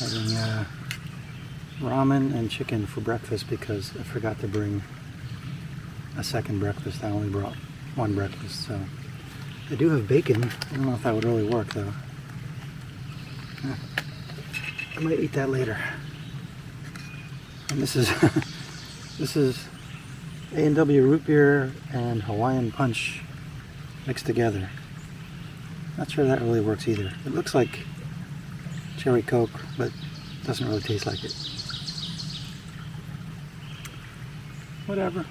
Having ramen and chicken for breakfast because I forgot to bring a second breakfast. I only brought one breakfast, so I do have bacon. I don't know if that would really work though. I might eat that later. And this is this is A&W root beer and Hawaiian punch mixed together. Not sure that really works either. It looks like cherry Coke, but doesn't really taste like it. Whatever.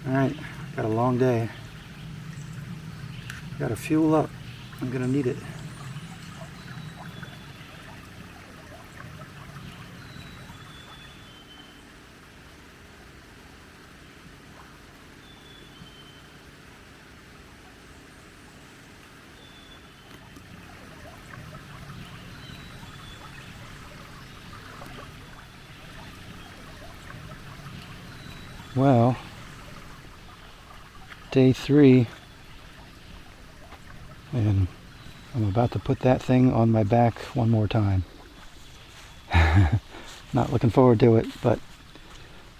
Alright, got a long day. Gotta fuel up. I'm gonna need it. Well, day 3, and I'm about to put that thing on my back one more time. Not looking forward to it, but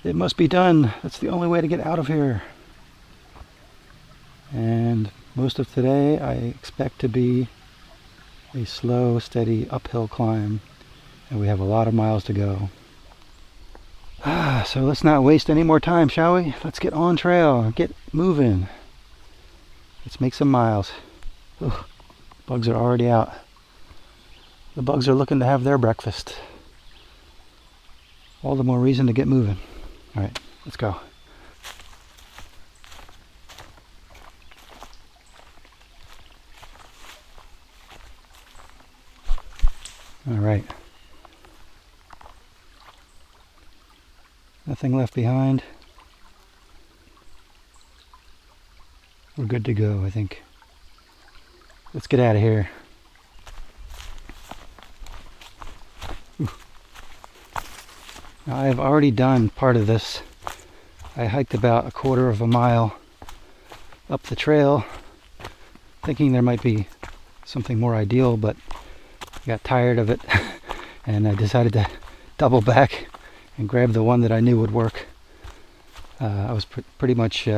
it must be done. That's the only way to get out of here. And most of today I expect to be a slow, steady uphill climb, and we have a lot of miles to go. So let's not waste any more time, shall we? Let's get on trail, get moving. Let's make some miles. Ugh, bugs are already out. The bugs are looking to have their breakfast. All the more reason to get moving. All right, let's go. All right. Nothing left behind. We're good to go, I think. Let's get out of here. Now, I have already done part of this. I hiked about a quarter of a mile up the trail, thinking there might be something more ideal, but I got tired of it and I decided to double back and grab the one that I knew would work. I was pretty much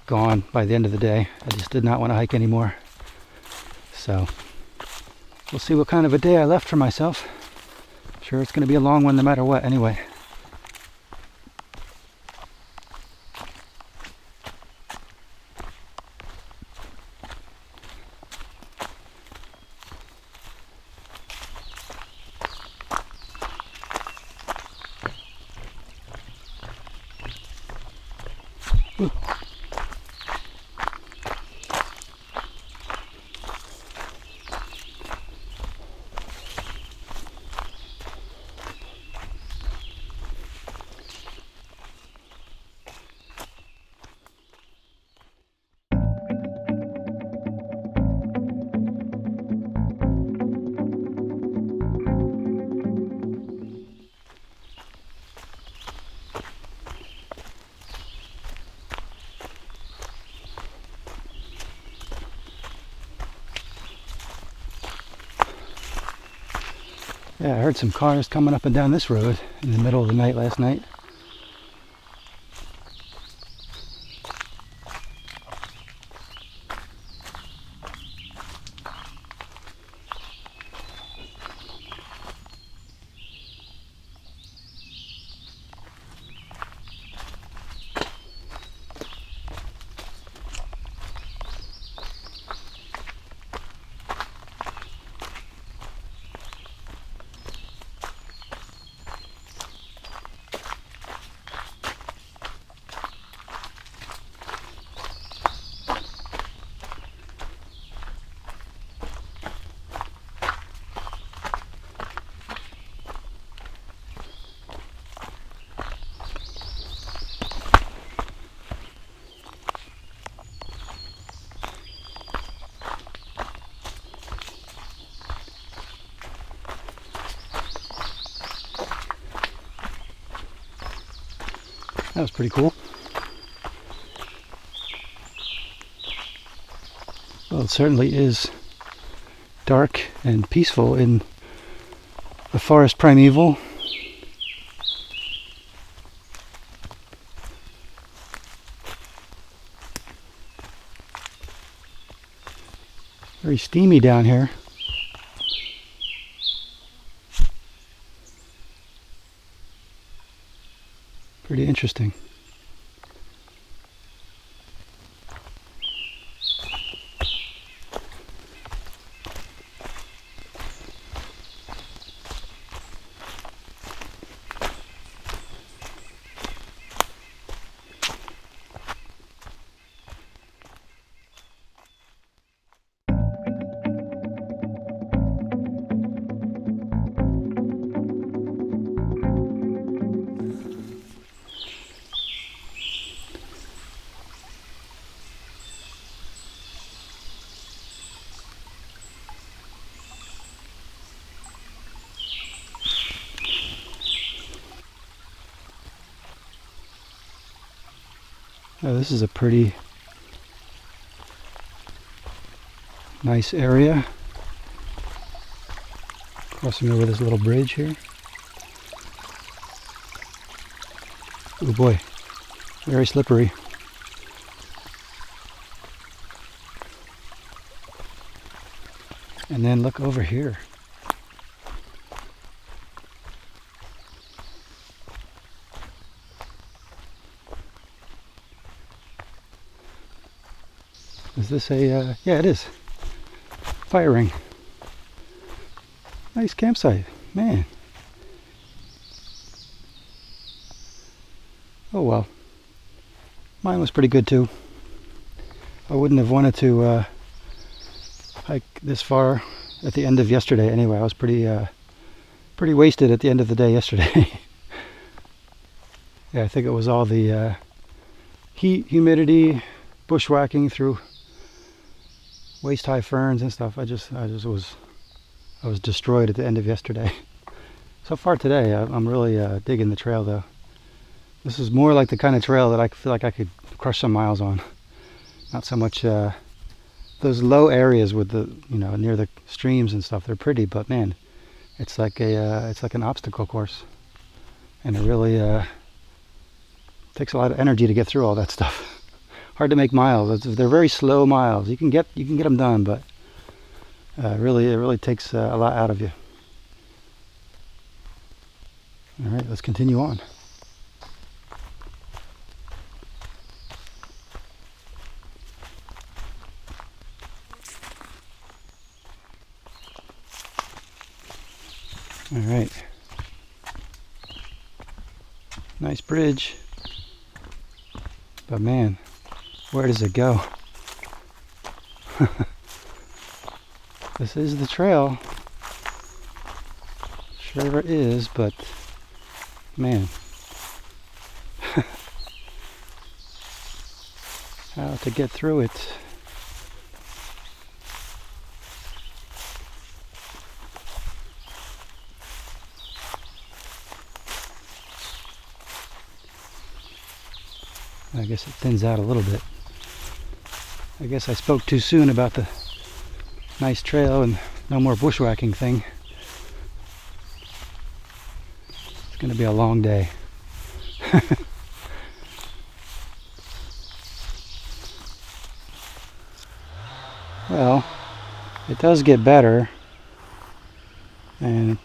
gone by the end of the day. I just did not want to hike anymore. So we'll see what kind of a day I left for myself. Sure, it's going to be a long one no matter what anyway. Yeah, I heard some cars coming up and down this road in the middle of the night last night. That was pretty cool. Well, it certainly is dark and peaceful in the forest primeval. Very steamy down here. Pretty interesting. Oh, this is a pretty nice area. Crossing over this little bridge here. Oh boy, very slippery. And then look over here. Is this a, yeah it is, fire ring. Nice campsite, man. Oh well, mine was pretty good too. I wouldn't have wanted to hike this far at the end of yesterday anyway. I was pretty wasted at the end of the day yesterday. Yeah, I think it was all the heat, humidity, bushwhacking through waist-high ferns and stuff. I was destroyed at the end of yesterday. So far today, I'm really digging the trail though. This is more like the kind of trail that I feel like I could crush some miles on. Not so much those low areas with the, you know, near the streams and stuff. They're pretty, but man, it's like an obstacle course, and it really takes a lot of energy to get through all that stuff. Hard to make miles. They're very slow miles. You can get them done, but it really takes a lot out of you. All right, let's continue on. All right. Nice bridge. But man, where does it go? This is the trail. Sure it is, but man. How to get through it. I guess it thins out a little bit. I guess I spoke too soon about the nice trail and no more bushwhacking thing. It's going to be a long day. Well, it does get better, and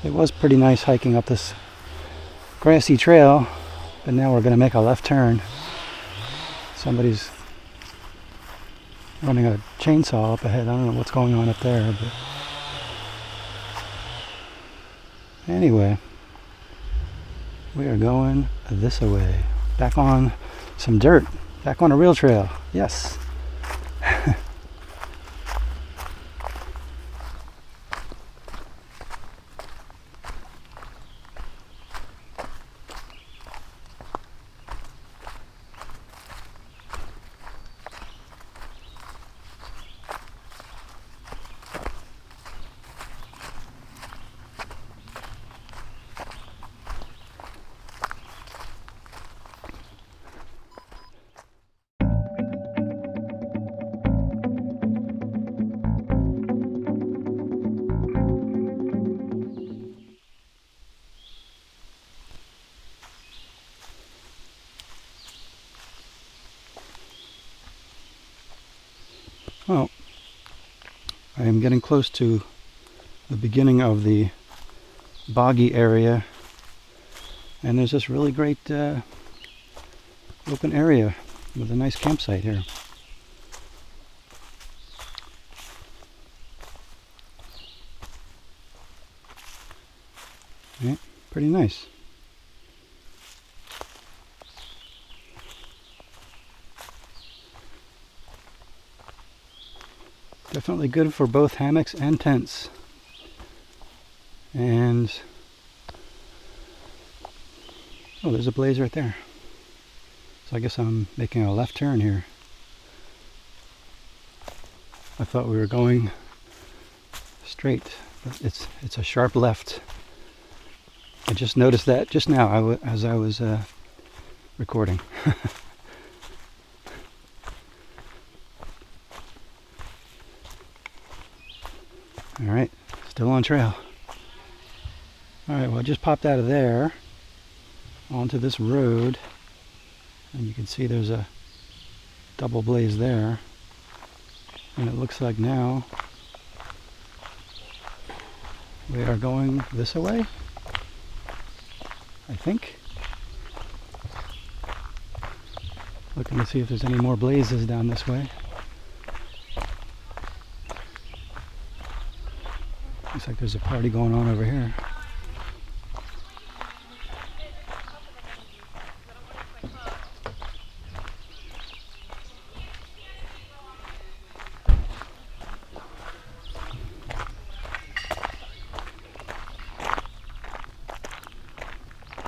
it was pretty nice hiking up this grassy trail, but now we're going to make a left turn. Somebody's running a chainsaw up ahead. I don't know what's going on up there, but anyway, we are going this way. Back on some dirt. Back on a real trail. Yes. Well, I am getting close to the beginning of the boggy area, and there's this really great open area with a nice campsite here. Yeah, pretty nice. Definitely good for both hammocks and tents. And oh, there's a blaze right there. So I guess I'm making a left turn here. I thought we were going straight, but it's a sharp left. I just noticed that just now as I was recording. All right, still on trail. All right, well, I just popped out of there onto this road, and you can see there's a double blaze there, and it looks like now we are going this way, I think. Looking to see if there's any more blazes down this way. Looks like there's a party going on over here.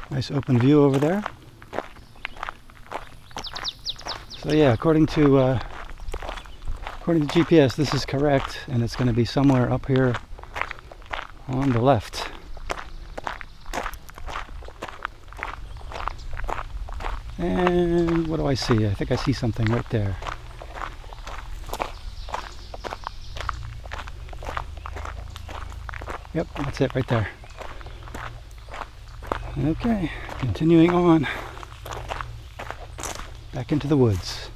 Nice open view over there. So yeah, according to GPS, this is correct, and it's going to be somewhere up here on the left. And what do I see? I think I see something right there. Yep, that's it right there. Okay, continuing on back into the woods.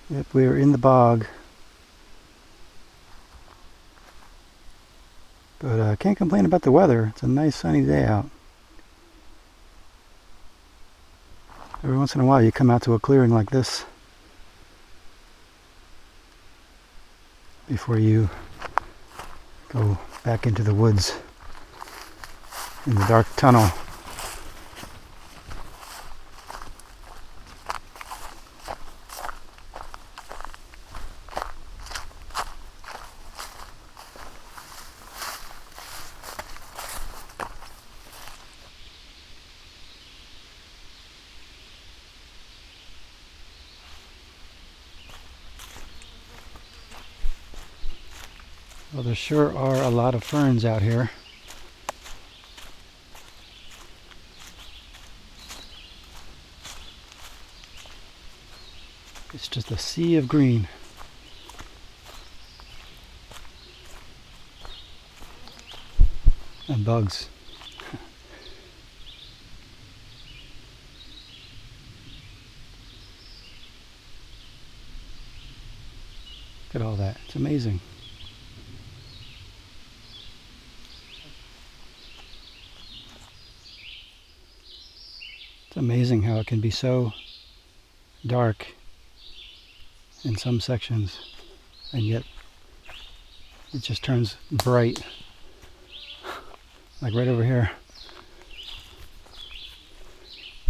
Yep, we are in the bog. But I can't complain about the weather. It's a nice sunny day out. Every once in a while you come out to a clearing like this before you go back into the woods in the dark tunnel. Well, there sure are a lot of ferns out here. It's just a sea of green. And bugs. Look at all that. It's amazing. It's amazing how it can be so dark in some sections, and yet it just turns bright. Like right over here,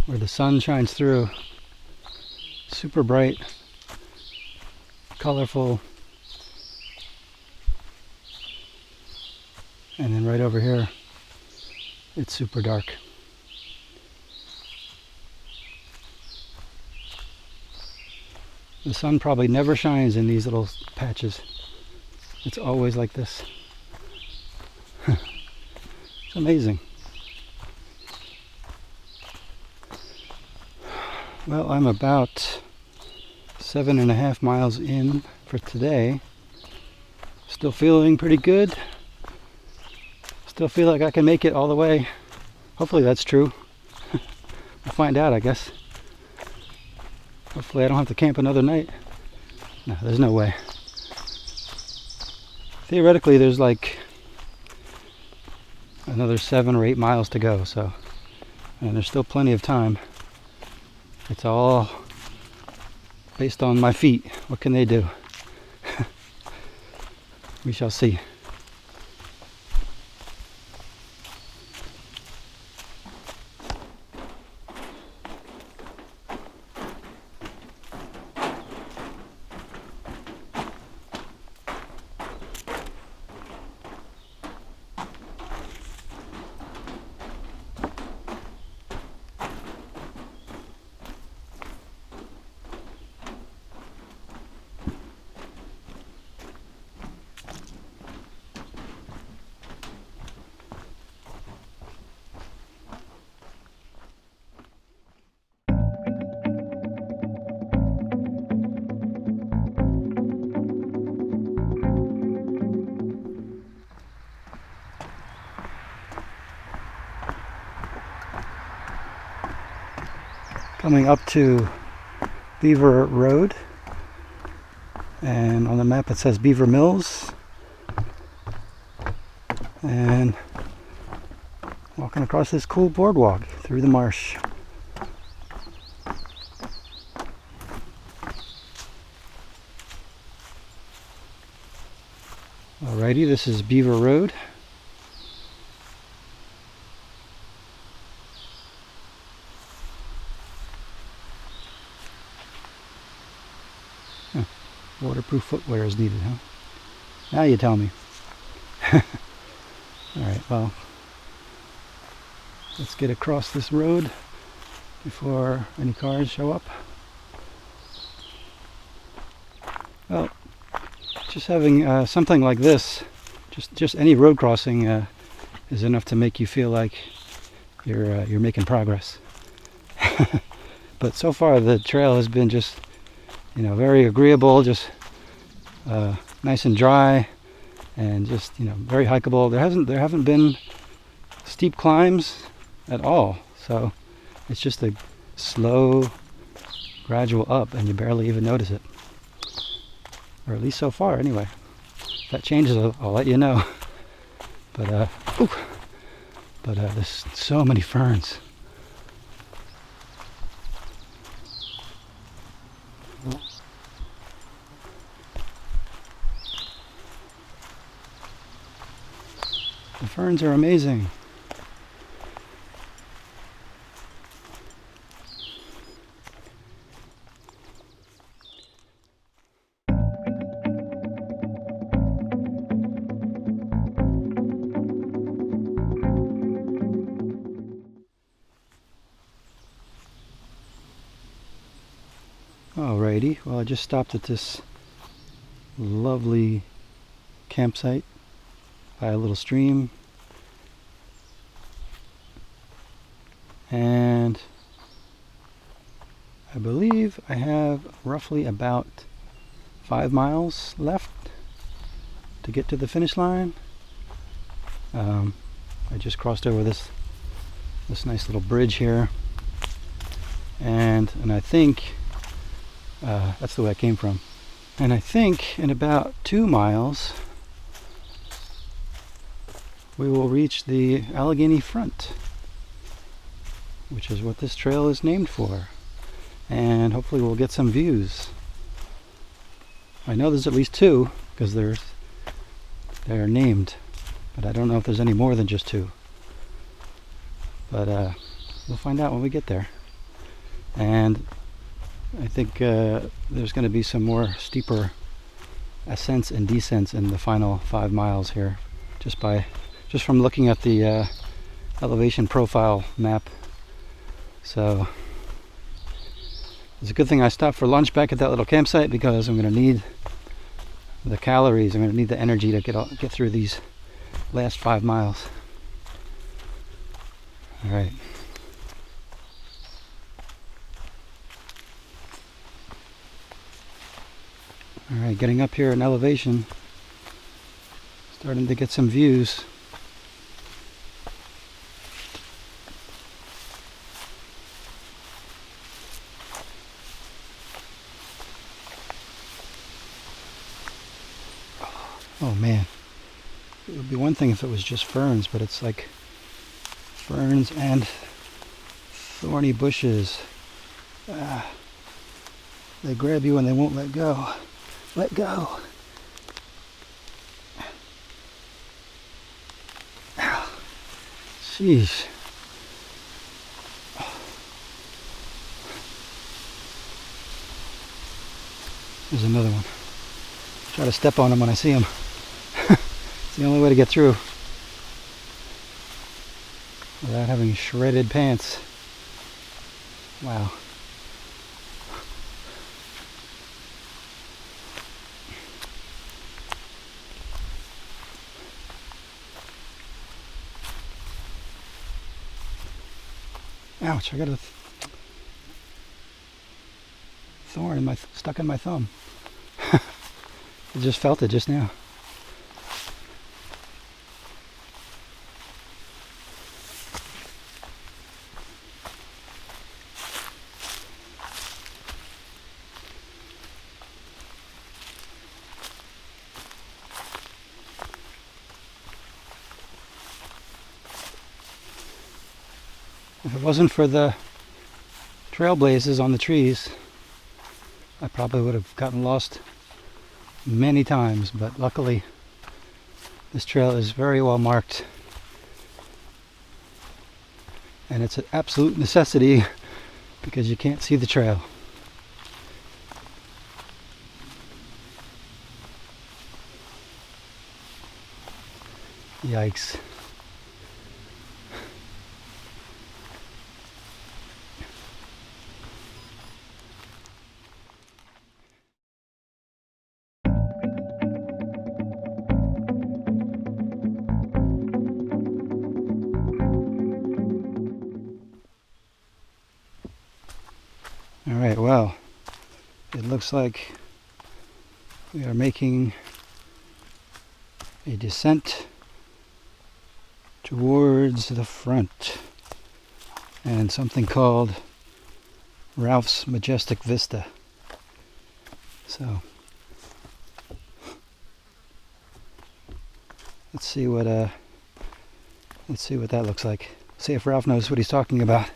where the sun shines through. Super bright, colorful. And then right over here, it's super dark. The sun probably never shines in these little patches. It's always like this. It's amazing. Well, I'm about 7.5 miles in for today. Still feeling pretty good. Still feel like I can make it all the way. Hopefully that's true. We'll find out, I guess. Hopefully I don't have to camp another night. No, there's no way. Theoretically, there's like another 7 or 8 miles to go, so, and there's still plenty of time. It's all based on my feet. What can they do? We shall see. Coming up to Beaver Road, and on the map it says Beaver Mills, and walking across this cool boardwalk through the marsh. Alrighty, this is Beaver Road. Waterproof footwear is needed, huh? Now you tell me. Alright, well, let's get across this road before any cars show up. Well, just having something like this, just any road crossing is enough to make you feel like you're making progress. But so far the trail has been just, very agreeable, just nice and dry, and just very hikeable. There haven't been steep climbs at all, so it's just a slow, gradual up, and you barely even notice it, or at least so far, anyway. If that changes, I'll let you know. But there's so many ferns. The ferns are amazing. Alrighty, well, I just stopped at this lovely campsite by a little stream, and I believe I have roughly about 5 miles left to get to the finish line. I just crossed over this nice little bridge here, and I think that's the way I came from. And I think in about 2 miles we will reach the Allegheny Front, which is what this trail is named for, and hopefully we'll get some views. I know there's at least 2 because they're named, but I don't know if there's any more than just 2. But we'll find out when we get there. And I think there's going to be some more steeper ascents and descents in the final 5 miles here, just from looking at the elevation profile map. So It's a good thing I stopped for lunch back at that little campsite, because I'm going to need the calories. I'm going to need the energy to get through these last 5 miles. All right. All right, getting up here in elevation, starting to get some views. Oh man, it would be one thing if it was just ferns, but it's like ferns and thorny bushes. They grab you and they won't let go. Let go. Sheesh. There's another one. Try to step on them when I see them. It's the only way to get through without having shredded pants. Wow. Ouch, I got a thorn stuck in my thumb. I just felt it just now. If it wasn't for the trailblazes on the trees, I probably would have gotten lost many times, but luckily this trail is very well marked, and it's an absolute necessity because you can't see the trail. Yikes. Alright, well, it looks like we are making a descent towards the front and something called Ralph's Majestic Vista. So let's see what that looks like. See if Ralph knows what he's talking about.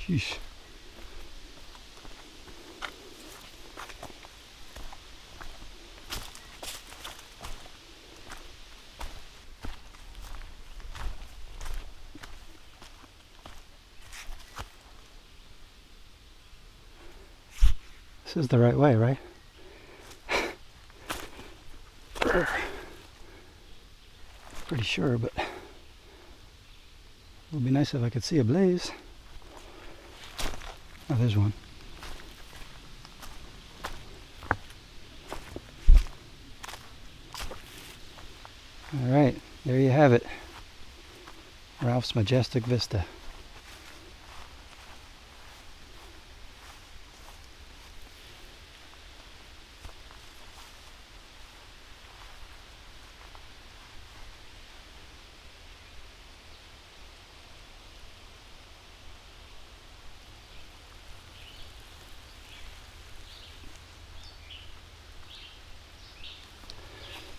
Sheesh. This is the right way, right? Pretty sure, but it would be nice if I could see a blaze. Oh, there's one. All right, there you have it. Ralph's Majestic Vista.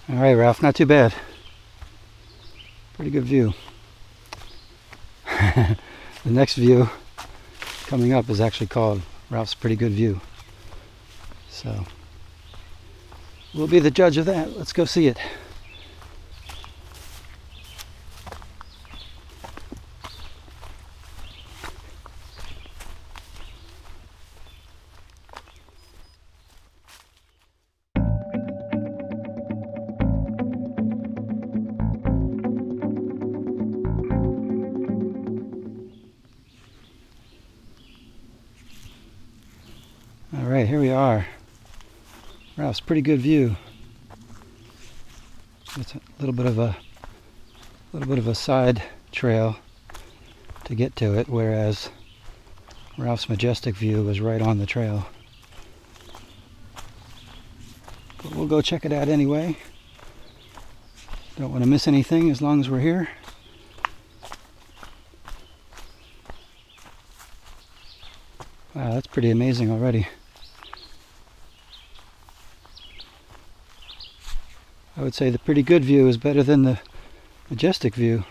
All right, Ralph, not too bad. Pretty good view. The next view coming up is actually called Ralph's Pretty Good View. So we'll be the judge of that. Let's go see it. Alright, here we are. Ralph's pretty good view. It's a little bit of a side trail to get to it, whereas Ralph's majestic view was right on the trail. But we'll go check it out anyway. Don't want to miss anything as long as we're here. Wow, that's pretty amazing already. I would say the pretty good view is better than the majestic view.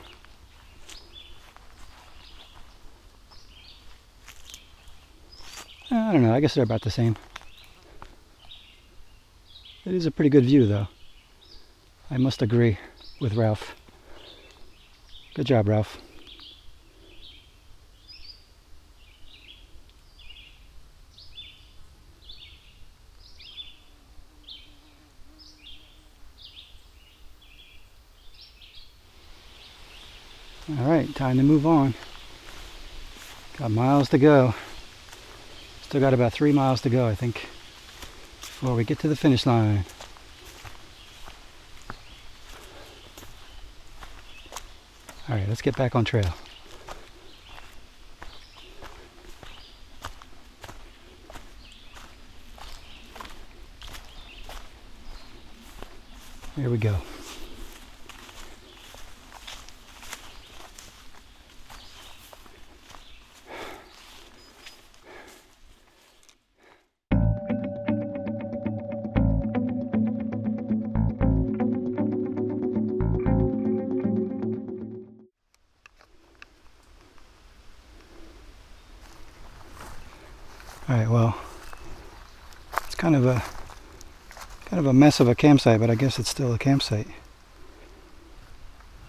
I don't know, I guess they're about the same. It is a pretty good view though. I must agree with Ralph. Good job, Ralph. Alright, time to move on. Got miles to go. Still got about 3 miles to go, I think, before we get to the finish line. Alright, let's get back on trail. Here we go. Alright, well, it's kind of a mess of a campsite, but I guess it's still a campsite.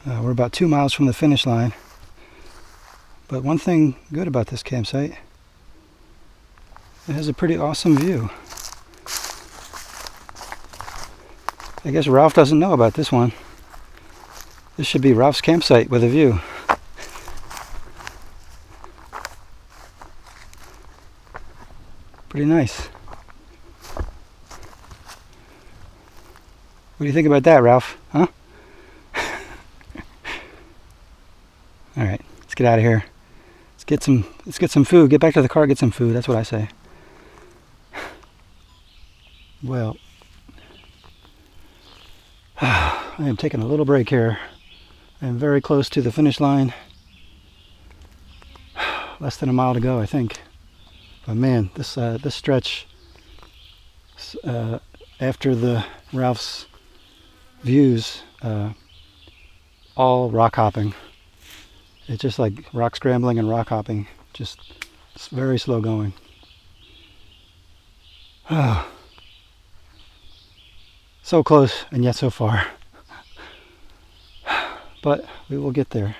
We're about 2 miles from the finish line. But one thing good about this campsite, it has a pretty awesome view. I guess Ralph doesn't know about this one. This should be Ralph's campsite with a view. Pretty nice. What do you think about that, Ralph? Huh? Alright, let's get out of here. Let's get some food. Get back to the car, get some food. That's what I say. Well, I am taking a little break here. I am very close to the finish line. Less than a mile to go, I think. But man, this stretch after the Ralph's views, all rock hopping. It's just like rock scrambling and rock hopping. Just it's very slow going. So close and yet so far. But we will get there.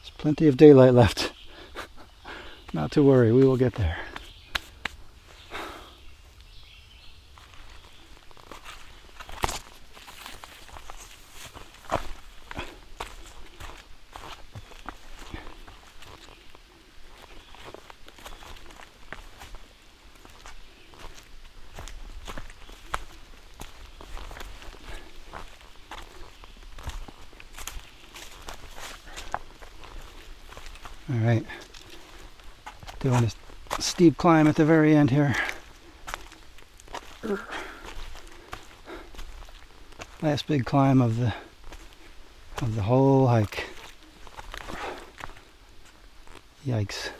There's plenty of daylight left. Not to worry, we will get there. All right, doing a steep climb at the very end here. Last big climb of the whole hike. Yikes.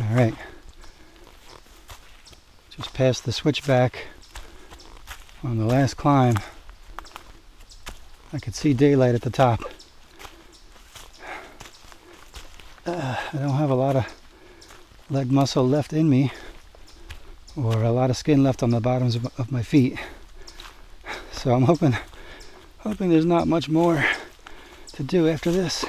All right, just past the switchback on the last climb. I could see daylight at the top. I don't have a lot of leg muscle left in me, or a lot of skin left on the bottoms of my feet. So I'm hoping there's not much more to do after this.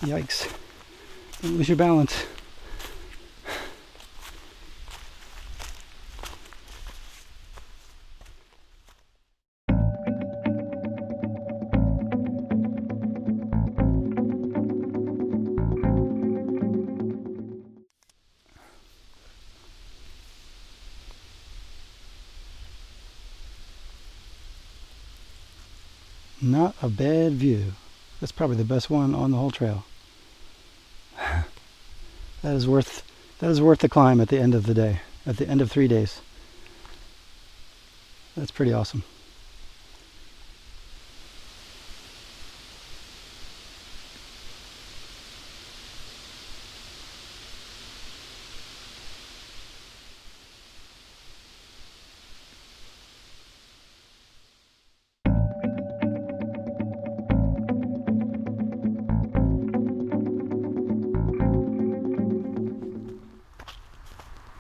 Yikes. Don't lose your balance. Not a bad view. That's probably the best one on the whole trail. That is worth the climb at the end of the day, at the end of 3 days. That's pretty awesome.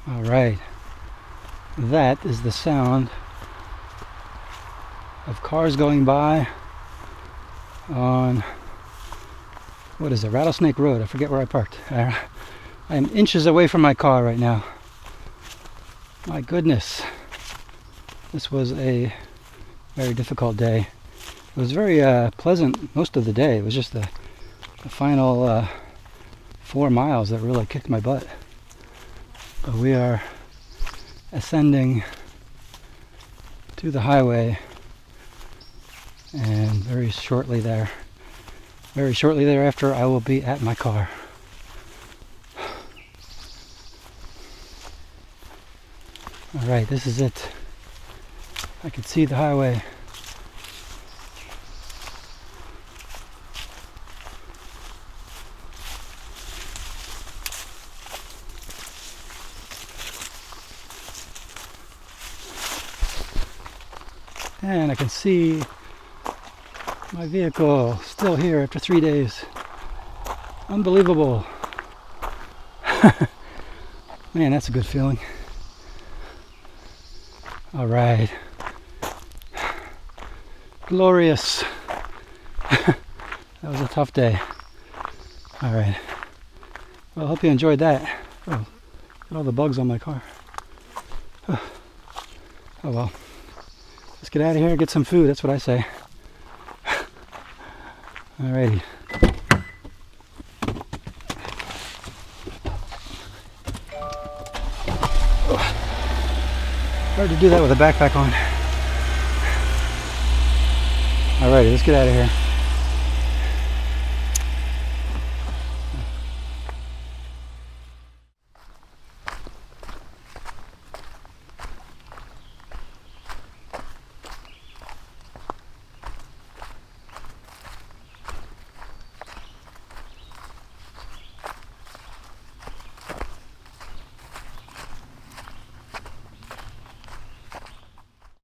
All right, that is the sound of cars going by on, what is it, Rattlesnake Road. I forget where I parked. I am inches away from my car right now. My goodness, this was a very difficult day. It was very pleasant most of the day. It was just the final 4 miles that really kicked my butt. But we are ascending to the highway, and very shortly thereafter I will be at my car. Alright, this is it. I can see the highway. And I can see my vehicle still here after 3 days. Unbelievable. Man, that's a good feeling. All right. Glorious. That was a tough day. All right. Well, I hope you enjoyed that. Oh, got all the bugs on my car. Oh well. Let's get out of here and get some food. That's what I say. Alrighty. Hard to do that with a backpack on. Alrighty, let's get out of here.